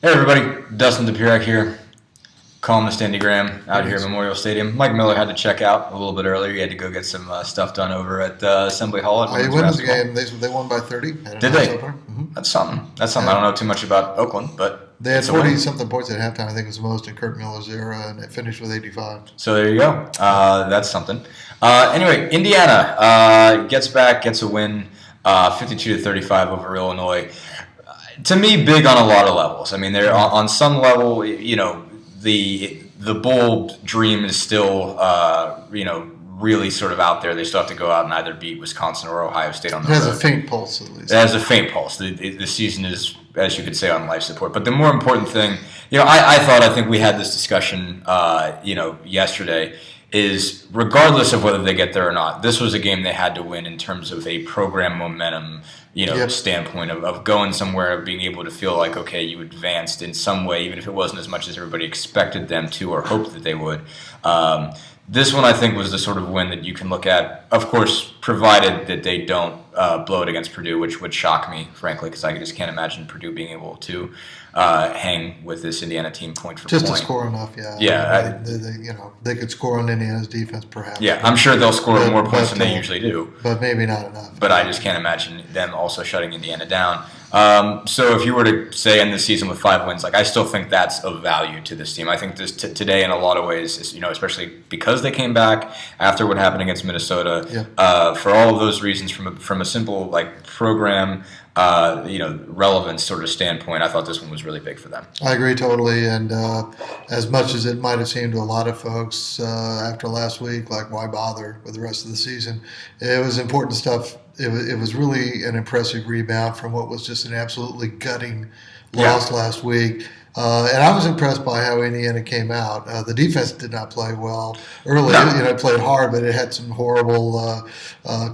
Hey everybody, Dustin DePirac here, columnist Andy Graham out here at Memorial Stadium. Mike Miller had to check out a little bit earlier. He had to go get some stuff done over at Assembly Hall. At They won the game. They won by 30. Did they? That's something. Yeah. I don't know too much about Oakland, but they had 40-something points at halftime. I think it was the most in Kurt Miller's era, and it finished with 85. So there you go. That's something. Anyway, Indiana gets a win, 52-35 over Illinois. To me, big on a lot of levels. I mean, they're on some level, the bowl dream is still, really sort of out there. They still have to go out and either beat Wisconsin or Ohio State on the road. It has a faint pulse, at least. It has a faint pulse. The season is, as you could say, on life support. But the more important thing, I think we had this discussion, yesterday, is regardless of whether they get there or not, this was a game they had to win in terms of a program momentum, standpoint of going somewhere, of being able to feel like, okay, you advanced in some way, even if it wasn't as much as everybody expected them to or hoped that they would. This one, I think, was the sort of win that you can look at, of course, provided that they don't blow it against Purdue, which would shock me, frankly, because I just can't imagine Purdue being able to hang with this Indiana team point for just point. To score enough, yeah. Yeah. They could score on Indiana's defense, perhaps. Yeah, I'm sure they'll score more points than they usually do. But maybe not enough. But I just can't imagine them also shutting Indiana down. So if you were to say end the season with 5 wins, I still think that's of value to this team. I think this today, in a lot of ways, is, especially because they came back after what happened against Minnesota. Yeah. For all of those reasons, from a simple program, relevance sort of standpoint, I thought this one was really big for them. I agree totally. And as much as it might have seemed to a lot of folks after last week, why bother with the rest of the season? It was important stuff. It was really an impressive rebound from what was just an absolutely gutting loss last week. And I was impressed by how Indiana came out. The defense did not play well early. No. It played hard, but it had some horrible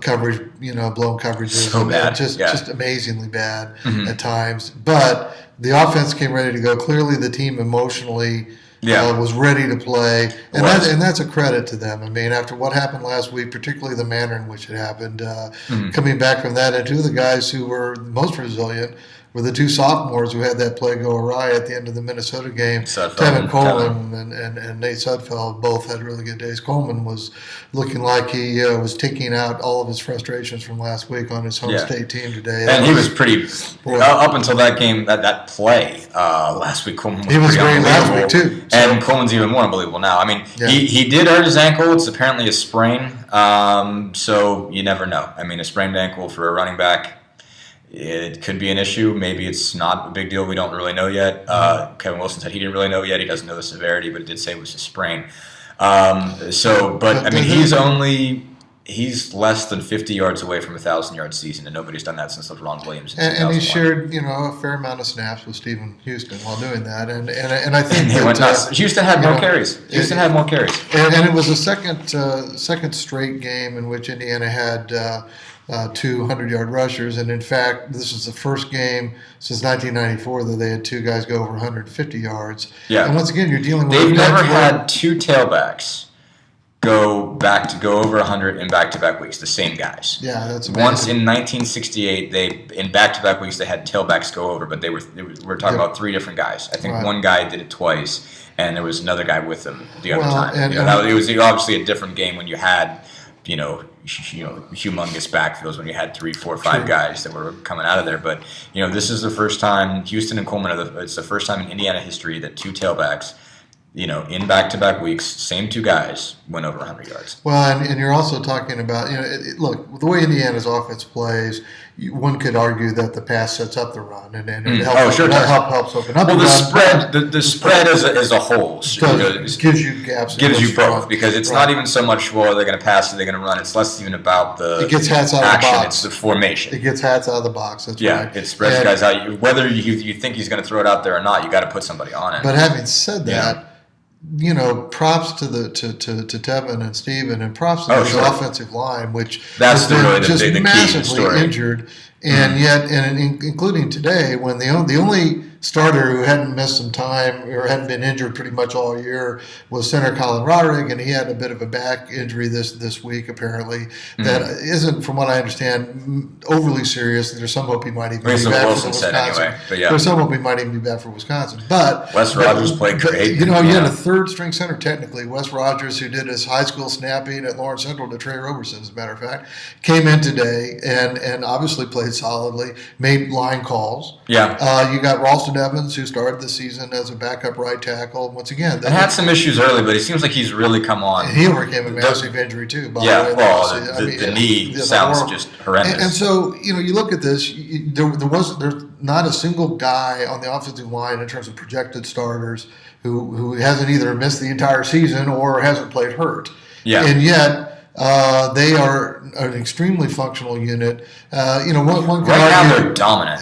coverage, blown coverages. So bad. Just amazingly bad at times. But the offense came ready to go. Clearly the team emotionally was ready to play. And that's a credit to them. I mean, after what happened last week, particularly the manner in which it happened, coming back from that, and two of the guys who were most resilient were the two sophomores who had that play go awry at the end of the Minnesota game. Tevin Coleman and Nate Sudfeld both had really good days. Coleman was looking like he was taking out all of his frustrations from last week on his home state team today. And he was pretty up until that game, that play last week. Coleman was he was great last week too. And Coleman's even more unbelievable now. I mean, he did hurt his ankle. It's apparently a sprain. So you never know. I mean, a sprained ankle for a running back, it could be an issue. Maybe it's not a big deal. We don't really know yet. Kevin Wilson said he didn't really know yet. He doesn't know the severity, but it did say it was a sprain. He's less than 50 yards away from a 1,000-yard season, and nobody's done that since LeBron Williams. And he shared, a fair amount of snaps with Stephen Houston while doing that. And I think he went nuts. Houston had more carries. Had more carries. And it was a second straight game in which Indiana had 200-yard rushers, and in fact, this was the first game since 1994 that they had two guys go over 150 yards. Yeah. And once again, you're dealing with they've never had two tailbacks go over 100 in back-to-back weeks. The same guys. Yeah, that's amazing. Once in 1968, in back-to-back weeks they had tailbacks go over, but we're talking about 3 different guys. I think one guy did it twice, and there was another guy with them the other time. It was obviously a different game when you had humongous backfields, when you had 3, 4, 5 guys that were coming out of there. But this is the first time Houston and Coleman it's the first time in Indiana history that 2 tailbacks, in back-to-back weeks, same 2 guys went over 100 yards. Well, and you're also talking about, look, the way Indiana's offense plays, one could argue that the pass sets up the run, and it helps open up the run. The spread as a whole gives you gaps. Gives you both, because it's not even so much, well, they're going to pass or they're going to run. It's less even about the it gets hats out action. Of the box. It's the formation. It gets hats out of the box. That's right. It spreads guys out. Whether you think he's going to throw it out there or not, you got to put somebody on it. But having said that, props to Tevin and Steven, and props to the offensive line, which that's has been the massively key story. injured. And yet, and including today, when the only starter who hadn't missed some time or hadn't been injured pretty much all year was center Colin Roderick, and he had a bit of a back injury this week apparently that isn't, from what I understand, overly serious. There's some hope he might even be back for Wisconsin. Anyway, but yeah. There's some hope he might even be back for Wisconsin. But Wes Rogers played great. You had a third string center technically. Wes Rogers, who did his high school snapping at Lawrence Central to Trey Roberson, as a matter of fact, came in today and obviously played solidly, made line calls. Yeah. You got Ralston Evans, who started the season as a backup right tackle. Once again, they had some issues early, but it seems like he's really come on. He overcame a massive injury too. The knee sounds just horrendous. And so you look at this. There's not a single guy on the offensive line in terms of projected starters who hasn't either missed the entire season or hasn't played hurt. Yeah. And yet. They are an extremely functional unit. One can right argue, now they're dominant.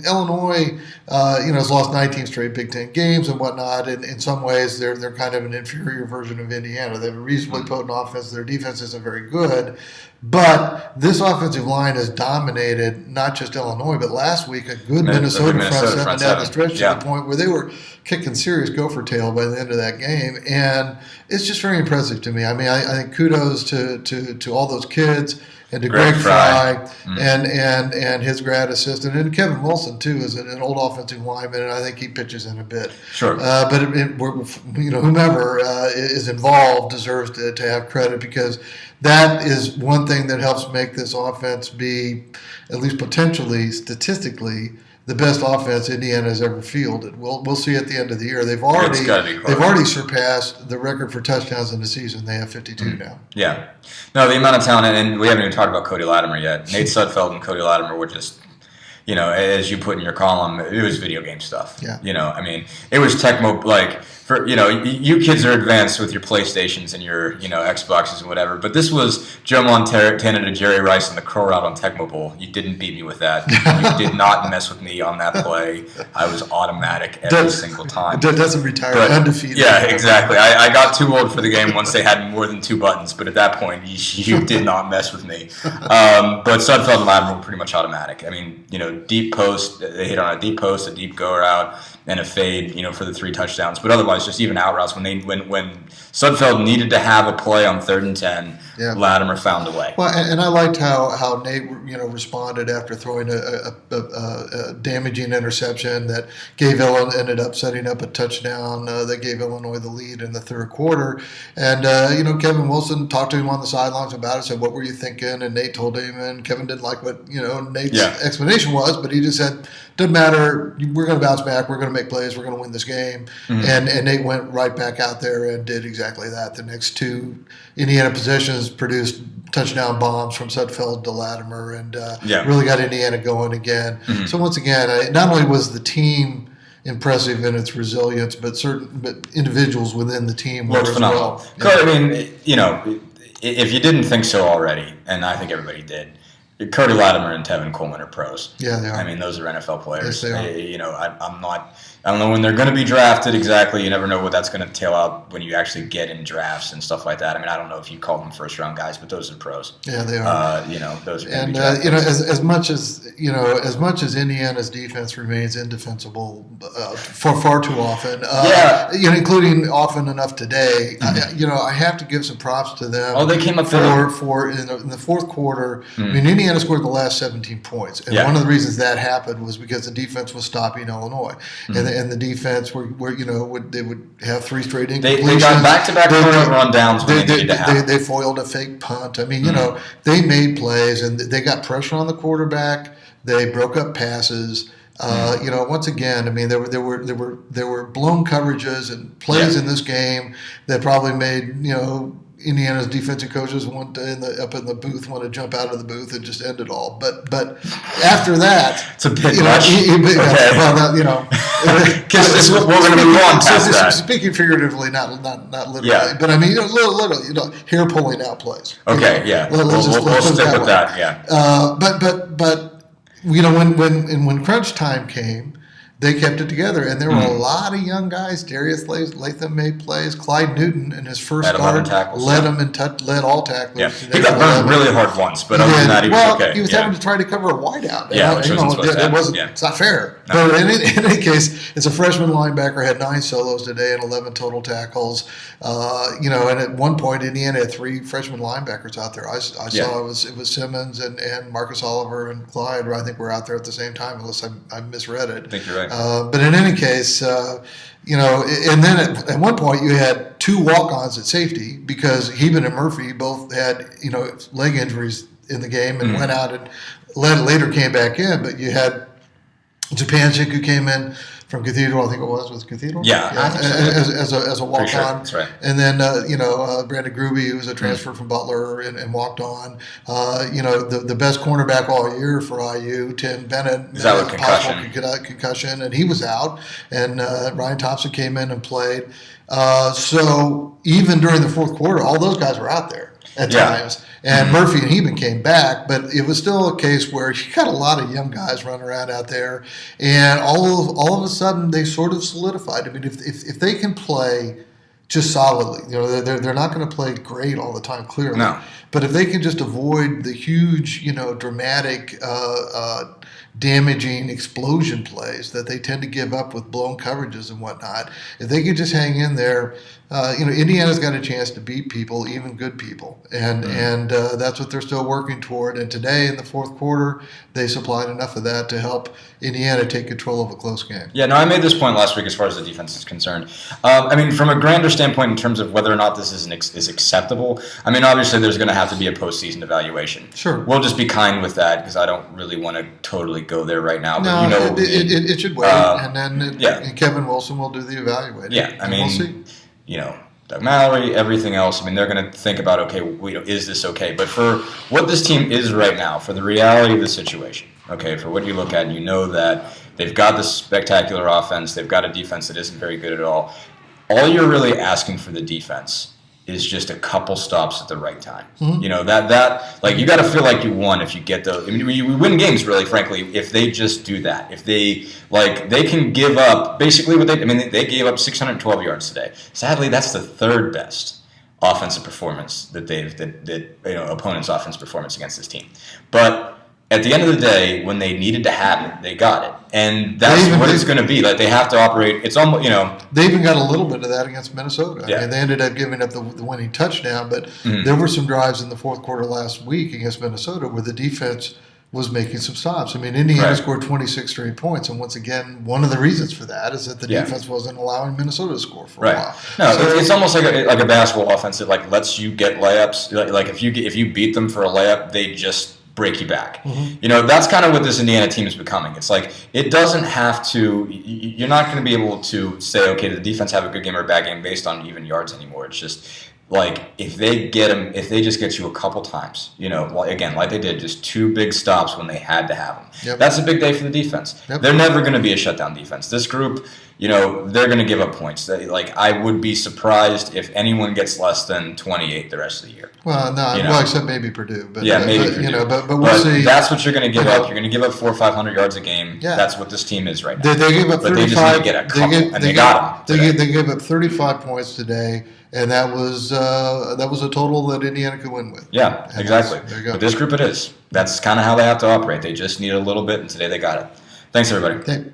Illinois, has lost 19 straight Big Ten games and whatnot. And in some ways, they're kind of an inferior version of Indiana. They have a reasonably potent offense. Their defense isn't very good. But this offensive line has dominated not just Illinois, but last week a good Minnesota front seven down the stretch to the point where they were kicking serious gopher tail by the end of that game. And it's just very impressive to me. I mean, I think kudos to all those kids and to Greg Fry and his grad assistant, and Kevin Wilson too is an old offensive lineman, and I think he pitches in a bit. Sure. But whomever is involved deserves to have credit, because that is one thing that helps make this offense be, at least potentially, statistically, the best offense Indiana has ever fielded. We'll see at the end of the year. They've already surpassed the record for touchdowns in the season. They have 52 now. Yeah. No, the amount of talent, and we haven't even talked about Cody Latimer yet. Nate Sudfeld and Cody Latimer were just, as you put in your column, it was video game stuff. Yeah. It was Tecmo, like, for, you kids are advanced with your PlayStations and your, Xboxes and whatever, but this was Joe Montana to Jerry Rice and the Crow Route on Tecmo Bowl. You didn't beat me with that. You did not mess with me on that play. I was automatic every single time. That doesn't retire undefeated. Yeah, exactly. I got too old for the game once they had more than 2 buttons, but at that point, you did not mess with me. But Sudfeld and Latimer were pretty much automatic. I mean, deep post, they hit on a deep post, a deep go route, and a fade, for the 3 touchdowns. But otherwise, just even out routes. When Sudfeld needed to have a play on 3rd and 10, Latimer found a way. Well, and I liked how Nate, responded after throwing a damaging interception that ended up setting up a touchdown that gave Illinois the lead in the 3rd quarter. And Kevin Wilson talked to him on the sidelines about it. Said, "What were you thinking?" And Nate told him, and Kevin didn't like what Nate's explanation was, but he just said, "Doesn't matter. We're going to bounce back. We're going to make plays. We're going to win this game." Mm-hmm. And Nate went right back out there and did exactly that. The next 2 Indiana possessions produced touchdown bombs from Sudfeld to Latimer, and really got Indiana going again. Mm-hmm. So once again, not only was the team impressive in its resilience, but individuals within the team were as well. I mean, if you didn't think so already, and I think everybody did, Cody Latimer and Tevin Coleman are pros. Yeah, they are. I mean, those are NFL players. Yes, they are. I don't know when they're going to be drafted exactly. You never know what that's going to tail out when you actually get in drafts and stuff like that. I mean, I don't know if you call them first-round guys, but those are pros. Yeah, they are. Those are. And as much as Indiana's defense remains indefensible for far too often, including often enough today, mm-hmm. I have to give some props to them. Oh, they came up for in the 4th quarter. Mm-hmm. I mean, Indiana scored the last 17 points, and one of the reasons that happened was because the defense was stopping Illinois. Mm-hmm. And the defense they would have 3 straight incompletions. They got back-to-back turnover on downs when they needed to have. They foiled a fake punt. I mean, they made plays, and they got pressure on the quarterback. They broke up passes. Once again, I mean, there were blown coverages and plays in this game that probably made Indiana's defensive coaches up in the booth want to jump out of the booth and just end it all. But after that, it's a bit much. We're going to move on past that. Speaking figuratively, not literally. Yeah. But I mean, little hair pulling out plays. Okay, yeah. We'll stick with that. Yeah. But when crunch time came, they kept it together. And there were a lot of young guys. Darius Latham made plays. Clyde Newton in his first start led him and led all tacklers. Yeah. He got burned really hard once, but other than that, he was okay. He was having to try to cover a wideout. Yeah, which wasn't supposed to happen. It's not fair. No. But in any case, it's a freshman linebacker, had 9 solos today and 11 total tackles. And at one point, Indiana had 3 freshman linebackers out there. I saw it was Simmons and Marcus Oliver and Clyde, I think, were out there at the same time, unless I misread it. I think you're right. But in any case, and then at one point you had 2 walk-ons at safety because Heben and Murphy both had, leg injuries in the game and went out and later came back in. But you had Japancic, who came in from Cathedral, I think it was Cathedral? Yeah. As a walk-on. Sure. That's right. And then, Brandon Gruby, who was a transfer from Butler and walked on. The best cornerback all year for IU, Tim Bennett. Is that with concussion, and he was out. And Ryan Thompson came in and played. So even during the fourth quarter, all those guys were out there at times. And Murphy and Heben came back, but it was still a case where you got a lot of young guys running around out there, and all of a sudden they sort of solidified. I mean, if they can play just solidly, they're not going to play great all the time, clearly. No. But if they can just avoid the huge, dramatic, damaging explosion plays that they tend to give up with blown coverages and whatnot, if they could just hang in there, Indiana's got a chance to beat people, even good people, and that's what they're still working toward. And today in the fourth quarter, they supplied enough of that to help Indiana take control of a close game. Yeah, no, I made this point last week as far as the defense is concerned. From a grander standpoint in terms of whether or not this is acceptable, obviously there's going to have to be a postseason evaluation. Sure. We'll just be kind with that because I don't really want to totally go there right now. But no, it should wait, and then Kevin Wilson will do the evaluating. Yeah, we'll see. Doug Mallory, everything else. They're going to think about, okay, is this okay? But for what this team is right now, for the reality of the situation, okay, for what you look at, and you know that they've got this spectacular offense, they've got a defense that isn't very good at all. All you're really asking for the defense is just a couple stops at the right time. Mm-hmm. You got to feel like you won if you get those. We win games, really, frankly, if they just do that. If they can give up basically what they gave up 612 yards today. Sadly, that's the 3rd best offensive performance that opponents' offense performance against this team. But at the end of the day, when they needed to have it, they got it, and that's what it's going to be. Like, they have to operate. It's almost They even got a little bit of that against Minnesota. Yeah. They ended up giving up the winning touchdown, but there were some drives in the fourth quarter last week against Minnesota where the defense was making some stops. Indiana scored 26 straight points, and once again, one of the reasons for that is that the defense wasn't allowing Minnesota to score for a while. No, it's almost like a basketball offense that lets you get layups. Like if you beat them for a layup, they just break you back. Mm-hmm. That's kind of what this Indiana team is becoming. It's like it doesn't have to. You're not going to be able to say, okay, the defense have a good game or a bad game based on even yards anymore. It's just if they just get you a couple times, again, like they did, just 2 big stops when they had to have them. Yep. That's a big day for the defense. Yep. They're never going to be a shutdown defense. This group, they're going to give up points. I would be surprised if anyone gets less than 28 the rest of the year. Well, no, except maybe Purdue. But, maybe Purdue. But we'll see. That's what you're going to give up. You're going to give up 400 or 500 yards a game. Yeah. That's what this team is right now. They gave up 35. But they just need to get a couple, and they got them. They gave up 35 points today, and that was a total that Indiana could win with. Yeah, and exactly. There you go. But this group, it is. That's kind of how they have to operate. They just need a little bit, and today they got it. Thanks, everybody. Okay.